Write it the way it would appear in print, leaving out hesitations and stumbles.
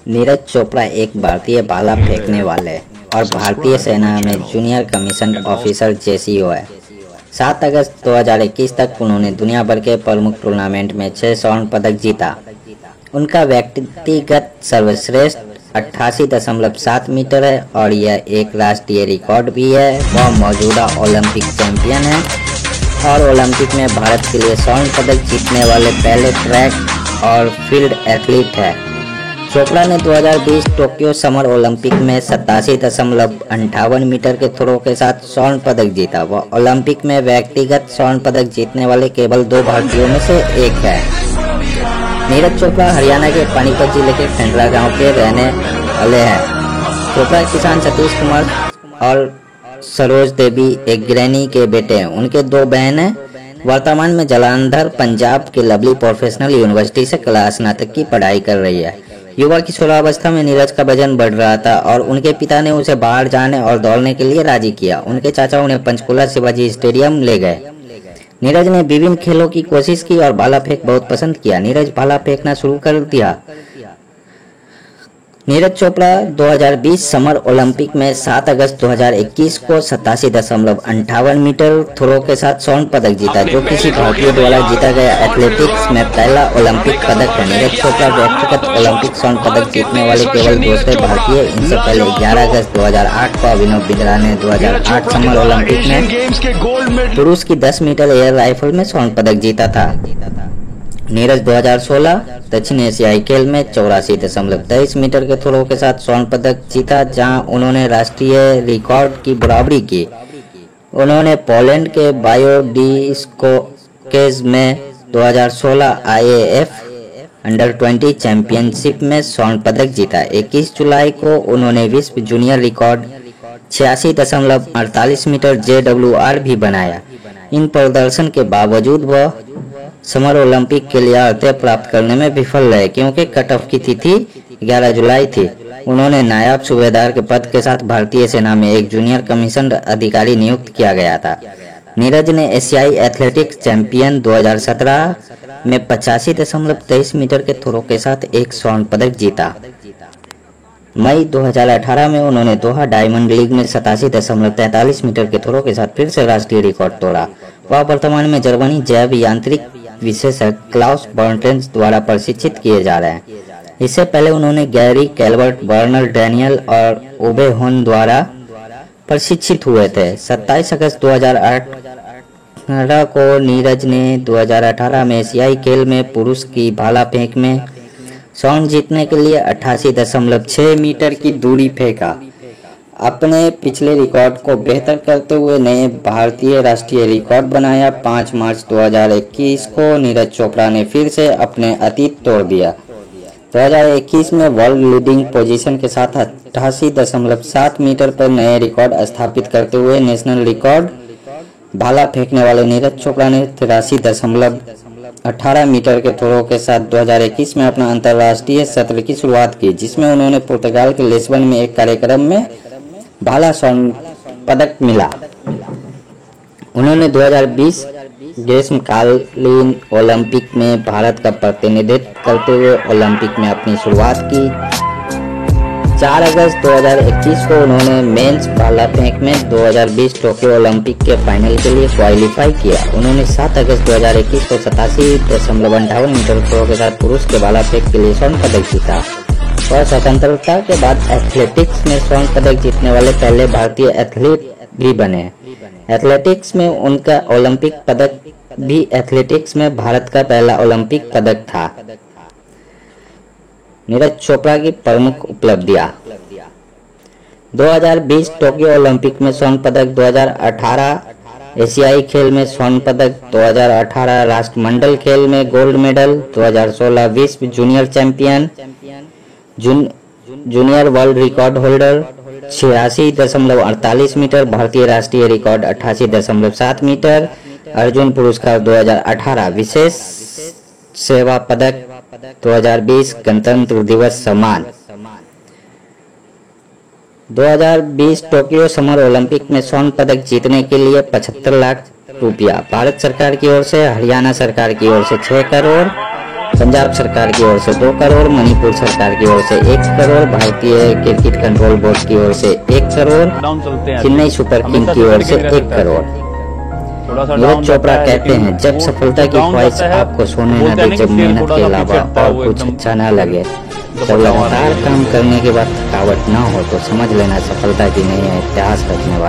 नीरज चोपड़ा एक भारतीय भाला फेंकने वाले और भारतीय सेना में जूनियर कमीशन ऑफिसर जेसीओ है। 7 अगस्त 2021 तक उन्होंने दुनिया भर के प्रमुख टूर्नामेंट में 6 स्वर्ण पदक जीता। उनका व्यक्तिगत सर्वश्रेष्ठ 88.7 मीटर है और यह एक राष्ट्रीय रिकॉर्ड भी है। वह मौजूदा ओलंपिक चैंपियन है और ओलंपिक में भारत के लिए स्वर्ण पदक जीतने वाले पहले ट्रैक और फील्ड एथलीट है। चोपड़ा ने 2020 टोक्यो समर ओलंपिक में 87.58 मीटर के थ्रो के साथ स्वर्ण पदक जीता। वह ओलंपिक में व्यक्तिगत स्वर्ण पदक जीतने वाले केवल 2 भारतीयों में से एक है। नीरज चोपड़ा हरियाणा के पानीपत जिले के खंडरा गांव के रहने वाले हैं। चोपड़ा किसान सतीश कुमार और सरोज देवी एक गृहिणी के बेटे हैं। उनके 2 बहन हैं। वर्तमान में जालंधर पंजाब के लवली प्रोफेशनल यूनिवर्सिटी से कला स्नातक की पढ़ाई कर रही है। युवा की 16 अवस्था में नीरज का वजन बढ़ रहा था और उनके पिता ने उसे बाहर जाने और दौड़ने के लिए राजी किया। उनके चाचा उन्हें पंचकुला शिवाजी स्टेडियम ले गए। नीरज ने विभिन्न खेलों की कोशिश की और भाला फेंक बहुत पसंद किया। नीरज भाला फेंकना शुरू कर दिया। नीरज चोपड़ा 2020 समर ओलंपिक में 7 अगस्त 2021 को 87.58 मीटर थ्रो के साथ स्वर्ण पदक जीता, जो किसी भारतीय द्वारा जीता गया एथलेटिक्स में पहला ओलंपिक पदक है। नीरज चोपड़ा व्यक्तिगत ओलंपिक स्वर्ण पदक जीतने वाले केवल दूसरे भारतीय। इनसे पहले 11 अगस्त 2008 को अभिनव बिंद्रा ने 2008 समर ओलंपिक में पुरुष की 10 मीटर एयर राइफल में स्वर्ण पदक जीता था। नीरज 2016 दक्षिण एशियाई खेल में 84.23 मीटर के थ्रो के साथ स्वर्ण पदक जीता, जहां उन्होंने राष्ट्रीय रिकॉर्ड की बराबरी की। उन्होंने पोलैंड के बायोडिस्कोकेज में 2016 आईएएफ अंडर 20 चैंपियनशिप में स्वर्ण पदक जीता। 21 जुलाई को उन्होंने विश्व जूनियर रिकॉर्ड 86.48 मीटर जेडब्ल्यूआर भी बनाया। इन प्रदर्शन के बावजूद वह समर ओलंपिक के लिए अर्हता प्राप्त करने में विफल रहे, क्योंकि कट ऑफ की तिथि 11 जुलाई थी। उन्होंने नायब सूबेदार के पद के साथ भारतीय सेना में एक जूनियर कमीशन अधिकारी नियुक्त किया गया था। नीरज ने एशियाई एथलेटिक्स चैंपियन 2017 में 85.23 मीटर के थ्रो के साथ एक स्वर्ण पदक जीता। मई 2018 में उन्होंने दोहा डायमंड लीग में 87.43 मीटर के थ्रो के साथ फिर से राष्ट्रीय रिकॉर्ड तोड़ा। वह वर्तमान में जर्मनी जैव यांत्रिक विशेषज्ञ क्लाउस बर्टेंस द्वारा प्रशिक्षित किए जा रहे हैं। इससे पहले उन्होंने गैरी कैल्बर्ट, बर्नर डैनियल और ओबे होन द्वारा प्रशिक्षित हुए थे। 27 अगस्त 2018 को नीरज ने 2018 में एशियाई खेल में पुरुष की भाला फेंक में स्वर्ण जीतने के लिए 88.6 मीटर की दूरी फेंका। अपने पिछले रिकॉर्ड को बेहतर करते हुए नए भारतीय राष्ट्रीय रिकॉर्ड बनाया। 5 मार्च 2021 को नीरज चोपड़ा ने फिर से अपने अतीत तोड़ दिया। 2021 में वर्ल्ड लीडिंग पोजीशन के साथ 88.7 मीटर पर नए रिकॉर्ड स्थापित करते हुए नेशनल रिकॉर्ड भाला फेंकने वाले नीरज चोपड़ा ने 83.18 मीटर के थ्रो के साथ 2021 में अपना अंतर्राष्ट्रीय सत्र की शुरुआत की, जिसमें उन्होंने पुर्तगाल के लिस्बन में एक कार्यक्रम में भाला स्वर्ण पदक मिला। उन्होंने 2020 ग्रीष्मकालीन ओलंपिक में भारत का प्रतिनिधित्व करते हुए ओलंपिक में अपनी शुरुआत की। 4 अगस्त 2021 को उन्होंने मेंस भाला फेंक में 2020 टोक्यो ओलंपिक के फाइनल के लिए क्वालिफाई किया। उन्होंने 7 अगस्त 2021 को 87.58 मीटर थ्रो के साथ पुरुष के भाला फेंक के लिए स्वर्ण पदक जीता और स्वतंत्रता के बाद एथलेटिक्स में स्वर्ण पदक जीतने वाले पहले भारतीय एथलीट भी बने। एथलेटिक्स में उनका ओलंपिक पदक भी एथलेटिक्स में भारत का पहला ओलंपिक पदक था। नीरज चोपड़ा की प्रमुख उपलब्धियां: 2020 टोक्यो ओलंपिक में स्वर्ण पदक, 2018 एशियाई खेल में स्वर्ण पदक, 2018 राष्ट्रमंडल खेल में गोल्ड मेडल, 2016 विश्व junior champion, junior world record holder 86.48 metre, भारतीय राष्ट्रीय रिकॉर्ड 88.7 मीटर, अर्जुन पुरस्कार 2018, विशेष सेवा पदक 2020, गणतंत्र दिवस सम्मान। 2020 टोक्यो समर ओलंपिक में स्वर्ण पदक जीतने के लिए 75 लाख रुपया भारत सरकार की ओर से, हरियाणा सरकार की ओर से 6 करोड़ पंजाब सरकार की ओर से 2 करोड़, मणिपुर सरकार की ओर से 1 करोड़, भारतीय क्रिकेट कंट्रोल बोर्ड की ओर से 1 करोड़, चेन्नई सुपर किंग की ओर से 1 करोड़। नीरज चोपड़ा कहते हैं, जब सफलता की ख्वाहिश आपको सोने न दे, जब मेहनत के अलावा और कुछ अच्छा न लगे, जब लगातार काम करने के बाद थकावट न हो, तो समझ लेना सफलता की नहीं है, इतिहास रचने वाला।